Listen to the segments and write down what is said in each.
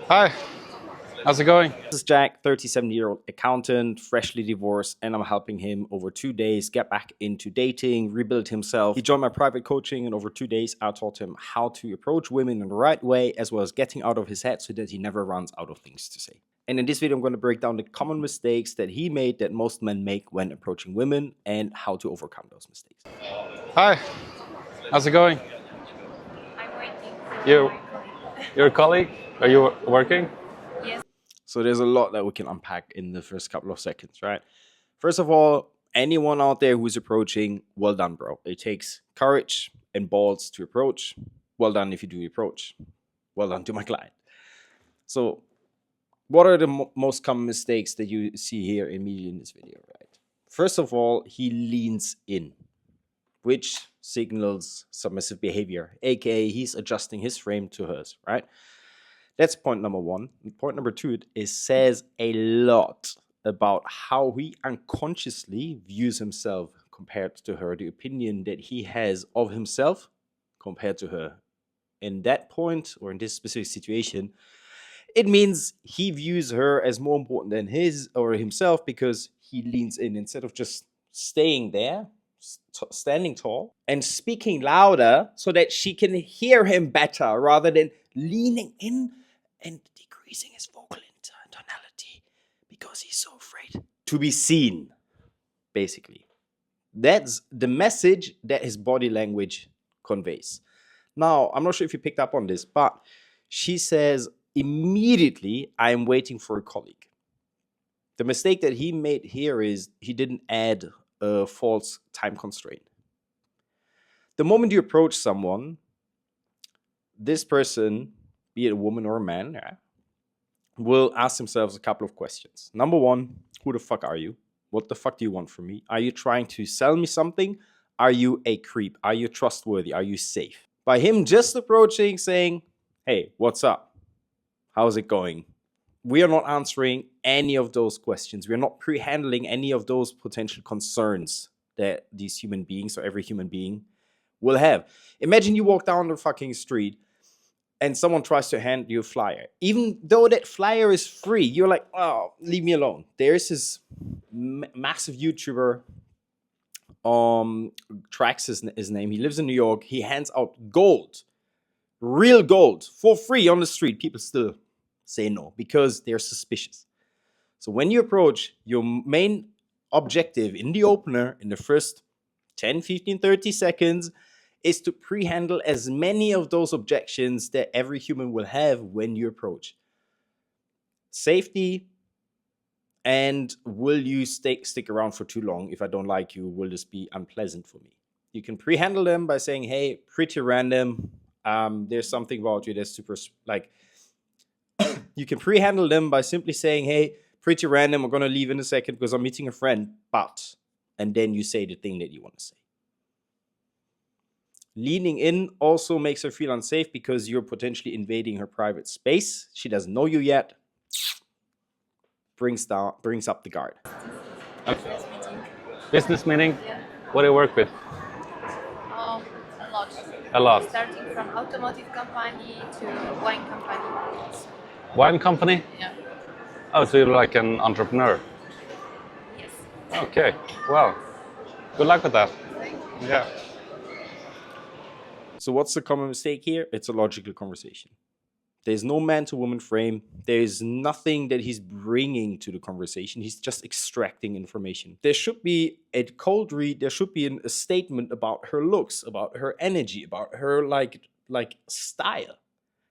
Hi, how's it going? This is Jack, 37-year-old accountant, freshly divorced, and I'm helping him over 2 days get back into dating, rebuild himself. He joined my private coaching, and over 2 days, I taught him how to approach women in the right way, as well as getting out of his head so that he never runs out of things to say. And in this video, I'm going to break down the common mistakes that he made that most men make when approaching women and how to overcome those mistakes. Hi, how's it going? I'm waiting You, for my colleague. your colleague? Are you working? Yes. So there's a lot that we can unpack in the first couple of seconds, right? First of all, anyone out there who's approaching, well done, bro. It takes courage and balls to approach. Well done if you do approach. Well done to my client. So, what are the most common mistakes that you see here immediately in this video, right? First of all, he leans in, which signals submissive behavior, aka he's adjusting his frame to hers, right? That's point number one. And point number two, it says a lot about how he unconsciously views himself compared to her, the opinion that he has of himself compared to her. In that point, or in this specific situation, it means he views her as more important than his or himself because he leans in instead of just staying there, standing tall, and speaking louder so that she can hear him better rather than leaning in and decreasing his vocal tonality because he's so afraid to be seen, basically. That's the message that his body language conveys. Now, I'm not sure if you picked up on this, but she says, immediately, I'm waiting for a colleague. The mistake that he made here is he didn't add a false time constraint. The moment you approach someone, this person, be it a woman or a man, will ask themselves a couple of questions. Number one, who the fuck are you? What the fuck do you want from me? Are you trying to sell me something? Are you a creep? Are you trustworthy? Are you safe? By him just approaching, saying, hey, what's up? How's it going? We are not answering any of those questions. We are not pre-handling any of those potential concerns that these human beings or every human being will have. Imagine you walk down the fucking street and someone tries to hand you a flyer. Even though that flyer is free, you're like, oh, leave me alone. There's this massive YouTuber, Trax is his name. He lives in New York. He hands out gold, real gold, for free on the street. People still say no because they're suspicious. So when you approach, your main objective in the opener, in the first 10, 15, 30 seconds, is to pre-handle as many of those objections that every human will have when you approach. Safety, and will you stick around for too long? If I don't like you, will this be unpleasant for me? You can pre-handle them by saying, hey, pretty random. There's something about you that's super, like, you can pre-handle them by simply saying, hey, pretty random, I'm going to leave in a second because I'm meeting a friend, but, and then you say the thing that you want to say. Leaning in also makes her feel unsafe because you're potentially invading her private space. She doesn't know you yet. Brings up the guard. Okay. Business meeting. Business meeting? Yeah. What do you work with? Oh, a lot. A lot. Starting from automotive company to wine company. Wine company? Yeah. Oh, so you're like an entrepreneur. Yes. Okay, well, good luck with that. Thank you. Yeah. So what's the common mistake here? It's a logical conversation. There's no man to woman frame. There's nothing that he's bringing to the conversation. He's just extracting information. There should be a cold read. There should be a statement about her looks, about her energy, about her like style.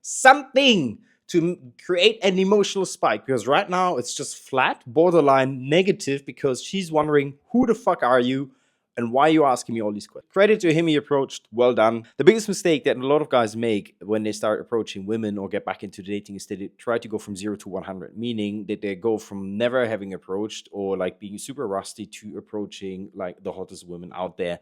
Something to create an emotional spike, because right now it's just flat, borderline negative, because she's wondering, who the fuck are you? And why are you asking me all these questions? Credit to him, he approached, well done. The biggest mistake that a lot of guys make when they start approaching women or get back into dating is that they try to go from 0 to 100, meaning that they go from never having approached or like being super rusty to approaching like the hottest women out there.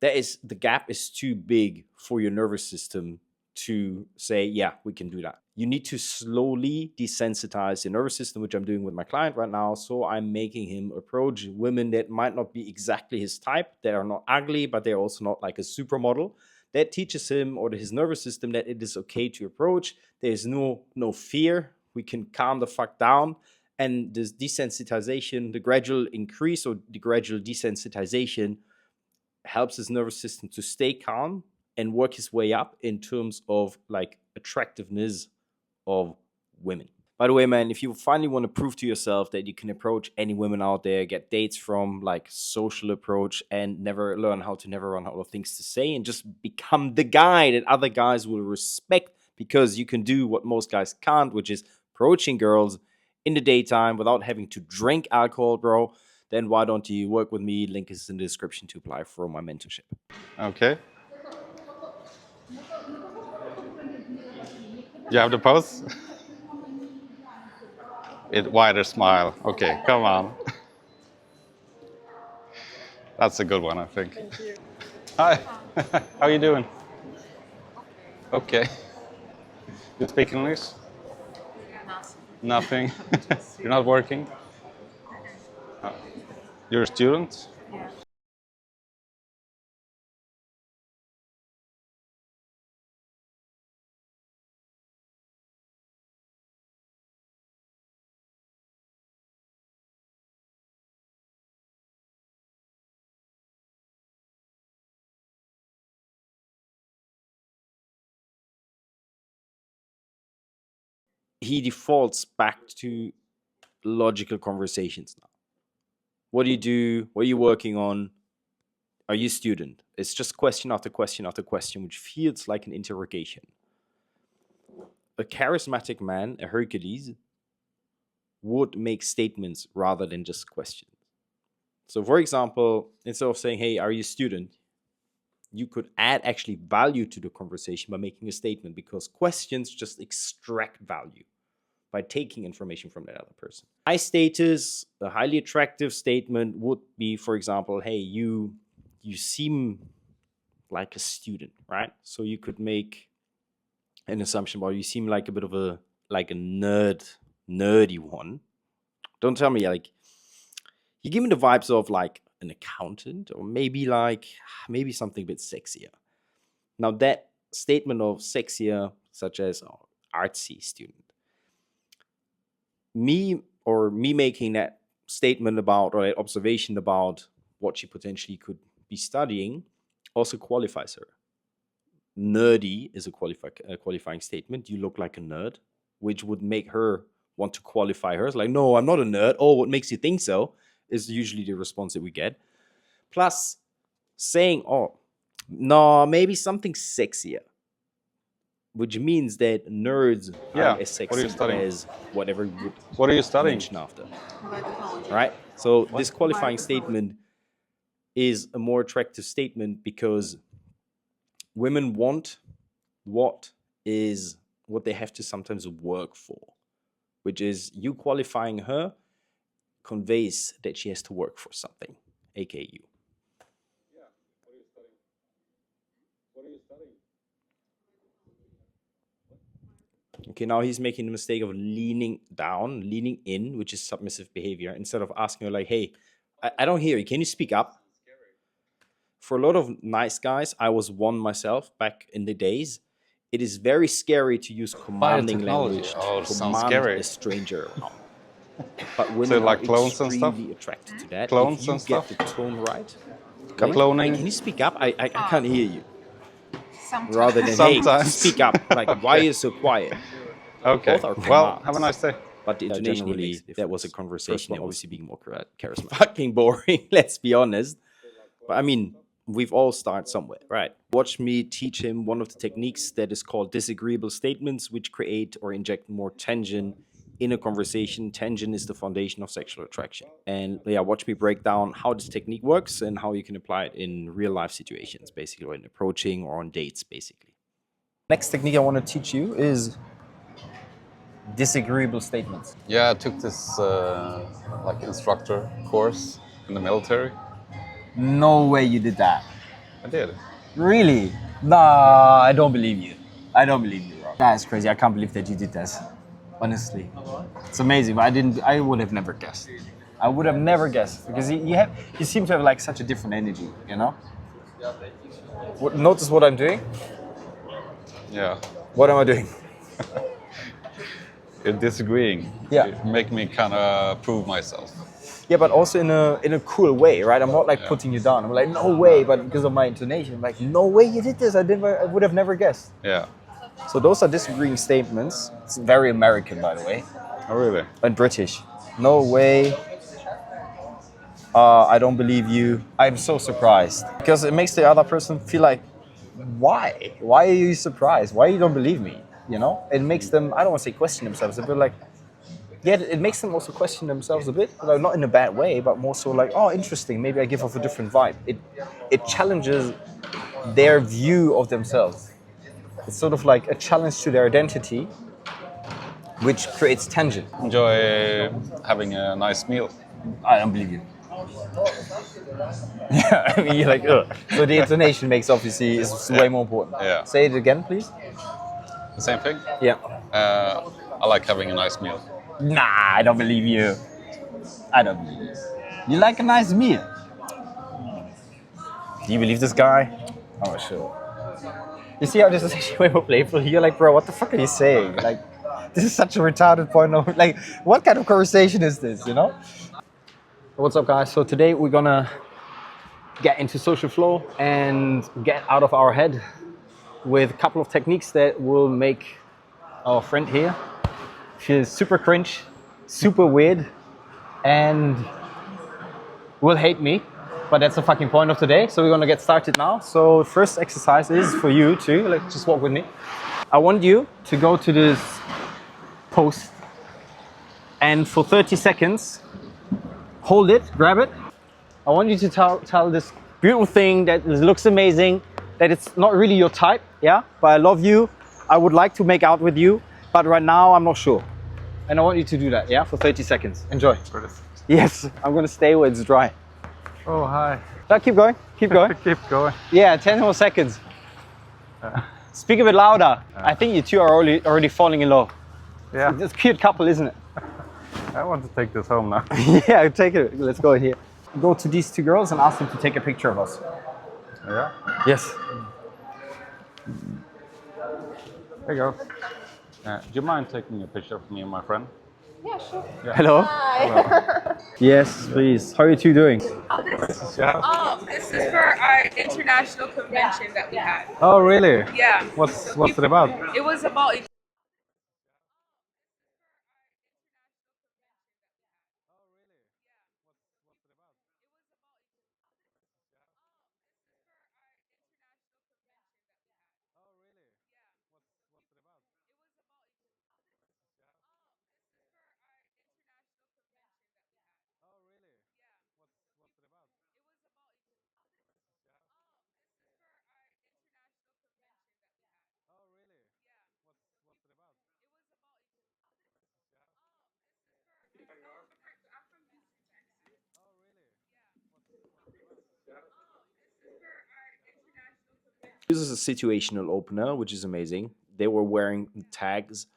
The gap is too big for your nervous system to say, yeah, we can do that. You need to slowly desensitize your nervous system, which I'm doing with my client right now. So I'm making him approach women that might not be exactly his type, that are not ugly, but they're also not like a supermodel. That teaches him or his nervous system that it is okay to approach. There's no fear we can calm the fuck down. And this desensitization, the gradual increase or the gradual desensitization helps his nervous system to stay calm and work his way up in terms of like attractiveness of women. By the way, man, if you finally want to prove to yourself that you can approach any women out there, get dates from like social approach, and never learn how to never run out of things to say, and just become the guy that other guys will respect, because you can do what most guys can't, which is approaching girls in the daytime without having to drink alcohol, bro, then why don't you work with me? Link is in the description to apply for my mentorship. Okay. You have the pose? Wider smile. Okay, come on. That's a good one, I think. Thank you. Hi. How you doing? Okay. You speak English? Nothing. Nothing. You're not working? You're a student? Yeah. He defaults back to logical conversations now. What do you do? What are you working on? Are you a student? It's just question after question after question, which feels like an interrogation. A charismatic man, a Hercules, would make statements rather than just questions. So, for example, instead of saying, hey, are you a student? You could add actually value to the conversation by making a statement, because questions just extract value by taking information from that other person. High status, a highly attractive statement would be, for example, hey, you seem like a student, right? So you could make an assumption about you seem like a bit of a nerdy one. Don't tell me like you give me the vibes of like an accountant, or maybe something a bit sexier. Now that statement of sexier, such as artsy student, me making that statement about, or observation about what she potentially could be studying, also qualifies her. Nerdy is a qualifying statement. You look like a nerd, which would make her want to qualify her. It's like, no, I'm not a nerd. Oh, what makes you think so? Is usually the response that we get. Plus, saying, oh, no, maybe something sexier, which means that nerds Yeah. are as What are you sexy studying? as whatever you would What are you studying? mention after. Biotechnology. Right? So this qualifying Biotechnology. statement is a more attractive statement, because women want what they have to sometimes work for, which is you qualifying her conveys that she has to work for something, aka you. Okay, now he's making the mistake of leaning down, leaning in, which is submissive behavior, instead of asking her like, hey, I don't hear you. Can you speak up? For a lot of nice guys, I was one myself back in the days. It is very scary to use commanding Biotechnology. language Oh, to sounds command scary. a stranger around. But women So like are clones and stuff? extremely attracted to that. Clones if you and get stuff? the tone right. Cloning? Can you speak up? I can't hear you. Sometimes. Rather than, hey, Sometimes. speak up. Like, why are you so quiet? Okay. Both are Well, commands. have a nice day. But the intonation generally, makes a difference. That was a conversation that was obviously being more charismatic. Fucking boring, let's be honest. But I mean, we've all started somewhere, right? Watch me teach him one of the techniques that is called disagreeable statements, which create or inject more tension in a conversation. Tension is the foundation of sexual attraction. And yeah, watch me break down how this technique works and how you can apply it in real life situations, basically, when approaching or on dates, basically. Next technique I want to teach you is disagreeable statements. Yeah, I took this like instructor course in the military. No way you did that. I did. Really? Nah, I don't believe you. I don't believe you, bro. That's crazy. I can't believe that you did that. Honestly, it's amazing. But I would have never guessed. I would have never guessed, because you seem to have like such a different energy. You know. Notice what I'm doing. Yeah. What am I doing? you're disagreeing. Yeah. You make me kind of prove myself. Yeah, but also in a cool way, right? I'm not like Yeah. putting you down. I'm like, no way, but because of my intonation, I'm like, no way you did this. I would have never guessed. Yeah. So those are disagreeing statements. It's very American, by the way, Oh, really? and British. No way. I don't believe you. I'm so surprised because it makes the other person feel like, why? Why are you surprised? Why you don't believe me? You know, it makes them. I don't want to say question themselves, but like, yeah, it makes them also question themselves a bit, like, not in a bad way, but more so like, oh, interesting. Maybe I give off a different vibe. It challenges their view of themselves. It's sort of like a challenge to their identity, which creates tension. Enjoy having a nice meal. I don't believe you. Yeah, I mean, you're like, ugh. So the intonation makes obviously is way more important. Yeah. Say it again, please. The same thing. Yeah. I like having a nice meal. Nah, I don't believe you. I don't believe you. You like a nice meal. Do you believe this guy? Oh, sure. You see how this is actually way more playful? You're like, bro, what the fuck are you saying? Like, this is such a retarded point of, like, what kind of conversation is this, you know? What's up, guys? So today we're gonna get into social flow and get out of our head with a couple of techniques that will make our friend here feel super cringe, super weird, and will hate me. But that's the fucking point of today. So we're gonna get started now. So first exercise is for you too. Like, just walk with me. I want you to go to this post and for 30 seconds, hold it, grab it. I want you to tell this beautiful thing that looks amazing, that it's not really your type, yeah? But I love you. I would like to make out with you, but right now I'm not sure. And I want you to do that, yeah? For 30 seconds. Enjoy. Yes, I'm gonna stay where it's dry. Oh, hi. No, keep going, keep going. Keep going. Yeah, 10 more seconds. Speak a bit louder. I think you two are already falling in love. Yeah, It's a cute couple, isn't it? I want to take this home now. Yeah, take it. Let's go in here. Go to these two girls and ask them to take a picture of us. Yeah. Yes. There you go. Do you mind taking a picture of me and my friend? Yeah, sure. Hello. Hi. Yes, please. How are you two doing? Yeah. This is for our international convention that we had. Oh, really? Yeah, What's it about? it was about. This is a situational opener, which is amazing. They were wearing tags,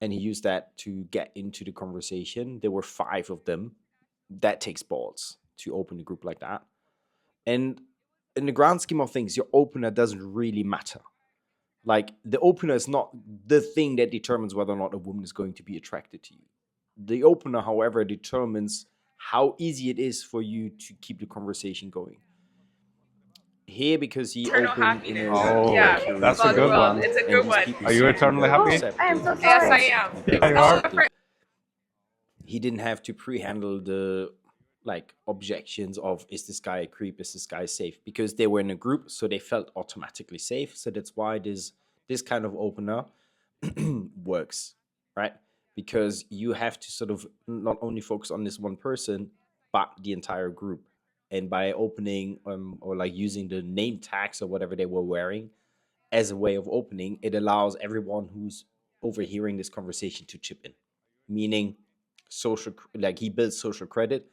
and he used that to get into the conversation. There were 5 of them. That takes balls to open a group like that. And in the grand scheme of things, your opener doesn't really matter. Like, the opener is not the thing that determines whether or not a woman is going to be attracted to you. The opener, however, determines how easy it is for you to keep the conversation going. Here, because he Eternal opened in a happiness. Oh, Yeah, that's a about the good world. one. It's a and good these one. people Are you see eternally people happy? accept I am so it. Yes, sorry. I am. You are? He didn't have to pre-handle the like objections of, is this guy a creep, is this guy safe, because they were in a group, so they felt automatically safe. So that's why this kind of opener works, right? Because you have to sort of not only focus on this one person but the entire group. And by opening or like using the name tags or whatever they were wearing as a way of opening, it allows everyone who's overhearing this conversation to chip in, meaning like he builds social credit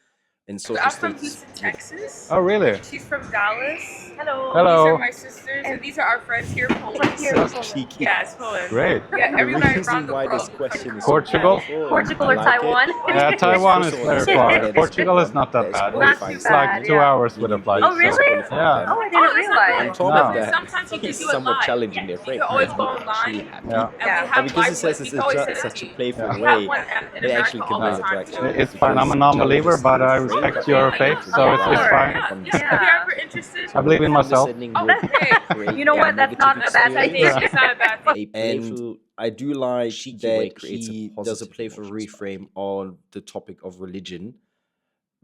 in So social I'm from status. Houston, Texas. Oh, really? She's from Dallas. Hello. Hello. These are my sisters, and these are our friends here in Poland. Cheeky. Yeah, it's Poland. Great. Yeah, The everybody reason around the why this world. question is Portugal? Portugal I or like it. Taiwan? Yeah, Taiwan is very far. Portugal is That not that is bad. qualifying It's bad, like statement. 2 yeah. hours with a flight. Oh, really? Yeah. Oh, I didn't realize. On top No. of that, Sometimes you can it's do it somewhat live. challenging their frame. You can always right? go You're actually online. happy. Yeah. And we But have because live it says we it's can always send it such to a you. playful Yeah. We have way, one in it actually America all conveys the time. attraction. It's fine. I'm a non-believer, but I respect your faith, so it's fine. Yeah. If you're ever interested. I believe in myself. Oh, okay. You know what? That's not a bad I thing. think it's not a bad thing. And I do like cheeky way that creates a he does a positive playful emotion reframe on the topic of religion,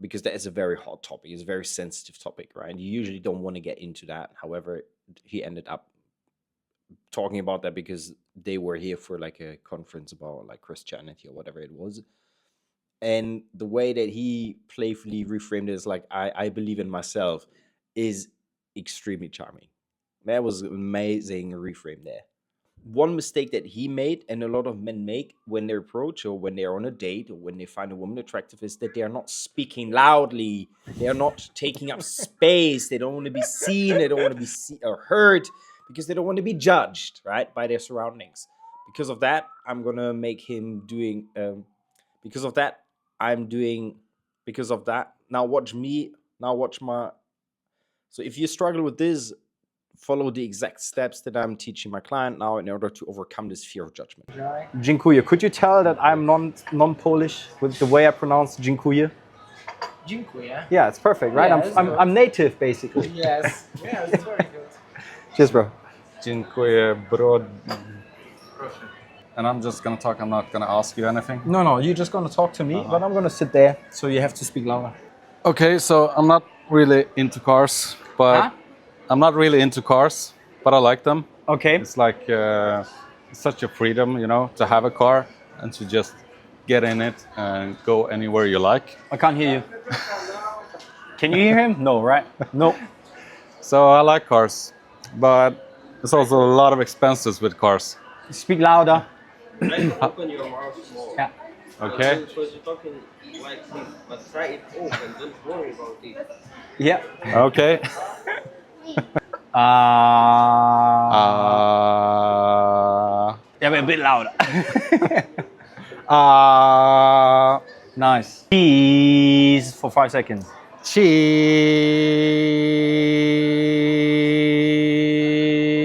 because that is a very hot topic. It's a very sensitive topic, right? And you usually don't want to get into that. However, he ended up talking about that because they were here for like a conference about like Christianity or whatever it was. And the way that he playfully reframed it is like, I believe in myself, is extremely charming. That was an amazing reframe there. One mistake that he made, and a lot of men make when they approach or when they're on a date or when they find a woman attractive, is that they are not speaking loudly. They are not taking up space. They don't want to be seen. They don't want to be or heard, because they don't want to be judged, right, by their surroundings. Because of that, I'm gonna make him doing. Because of that, I'm doing. Because of that, now watch me. Now watch my. So if you struggle with this, follow the exact steps that I'm teaching my client now in order to overcome this fear of judgment. Dziękuję. Could you tell that I'm non-Polish with the way I pronounce dziękuję? Dziękuję. Yeah, it's perfect, right? Yeah, it's good. I'm native, basically. Yes. Yeah, it's very good. Cheers, bro. Dziękuję, bro. Proszę. And I'm just gonna talk. I'm not gonna ask you anything. No, you're just gonna talk to me, but I'm gonna sit there, so you have to speak louder. Okay, so I'm not really into cars, but Huh? I'm not really into cars, but I like them. Okay. It's like such a freedom, you know, to have a car and to just get in it and go anywhere you like. I can't hear you. Can you hear him? No, right? No. So I like cars, but there's also a lot of expenses with cars. Speak louder. Open your mouth more. Yeah. Okay. Because you're talking like this, but try it open. Don't worry about it. Yeah. Okay. Yeah, but a bit louder. Nice. Cheese for 5 seconds.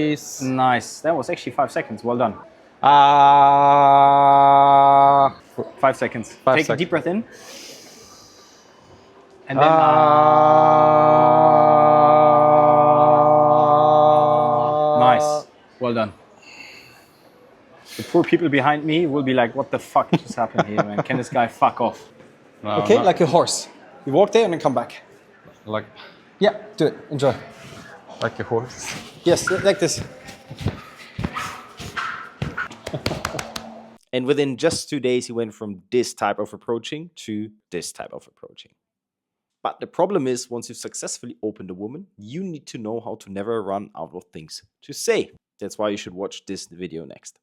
Cheese. Nice. That was actually 5 seconds. Well done. 5 seconds. 5 Take a seconds. deep breath in. And then. Nice. Well done. The poor people behind me will be like, what the fuck just happened here, man? Can this guy fuck off? No, Okay, not- like a horse. You walk there and then come back. like Yeah, do it. Enjoy. a horse. Yes, like this. And within just 2 days, he went from this type of approaching to this type of approaching. But the problem is, once you've successfully opened a woman, you need to know how to never run out of things to say. That's why you should watch this video next.